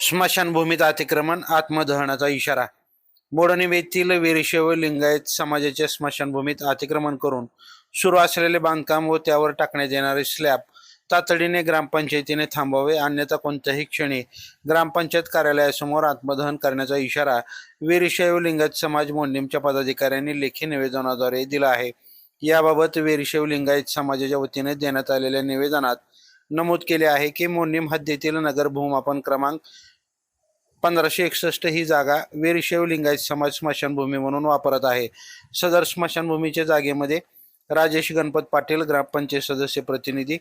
स्मशानभूमीत अतिक्रमण आत्मदहनाचा इशारा. मोडणीम येथील वीरशैव लिंगायत समाजाच्या स्मशानभूमीत अतिक्रमण करून सुरू असलेले बांधकाम व त्यावर टाकण्यात येणारे स्लॅब तातडीने ग्रामपंचायतीने थांबवावे, अन्यथा कोणत्याही क्षणी ग्रामपंचायत कार्यालयासमोर आत्मदहन करण्याचा इशारा वीरशैव लिंगायत समाज मोडणीमच्या पदाधिकाऱ्यांनी लेखी निवेदनाद्वारे दिला आहे. याबाबत वीरशैव लिंगायत समाजाच्या वतीने देण्यात आलेल्या निवेदनात नमूद केले आहे की मोडणीम हद्दीतील नगर भूमापन क्रमांक 1561 ही जागा वीरशैव लिंगायत समाज स्मशानभूमी म्हणून वापरत आहे. सदर स्मशानभूमीच्या जागेमध्ये राजेश गणपत पाटील, ग्रामपंचायत सदस्य प्रतिनिधी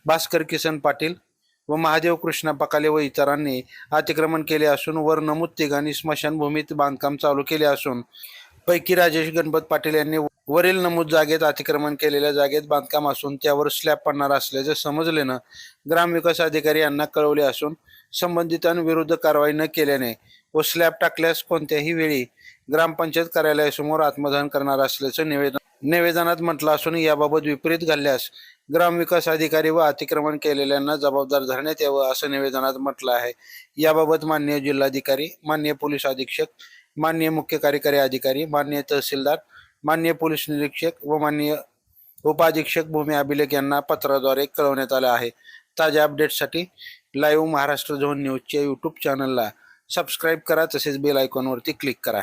भास्कर किसन पाटील व महादेव कृष्णा पकाले व इतरांनी अतिक्रमण केले असून वर नमूद तिघांनी स्मशानभूमीत बांधकाम चालू केले असून पैकी राजेश गणपत पाटील यांनी वरील नमूद जागेत अतिक्रमण केलेल्या जागेत बांधकाम असून त्यावर स्लॅब पडणार असल्याचे समजल्यानं ग्रामविकास अधिकारी यांना कळवले असून संबंधितांविरुद्ध कारवाई न केल्याने व स्लॅब टाकल्यास कोणत्याही वेळी ग्रामपंचायत कार्यालयासमोर आत्मदहन करणार असल्याचं निवेदनात म्हटलं असून याबाबत विपरीत घडल्यास ग्रामविकास अधिकारी व अतिक्रमण केलेल्यांना जबाबदार धरण्यात यावं असं निवेदनात म्हटलं आहे. याबाबत माननीय जिल्हाधिकारी, माननीय पोलीस अधीक्षक, माननीय मुख्य कार्यकारी अधिकारी, माननीय तहसीलदार, माननीय पोलीस निरीक्षक व माननीय उपाधीक्षक भूमी अभिलेख यांना पत्राद्वारे कळवण्यात आलं आहे. ताज्या अपडेट्ससाठी लाईव्ह महाराष्ट्र झोन न्यूजच्या यूट्यूब चॅनलला सबस्क्राईब करा, तसेच बेल आयकॉनवरती क्लिक करा.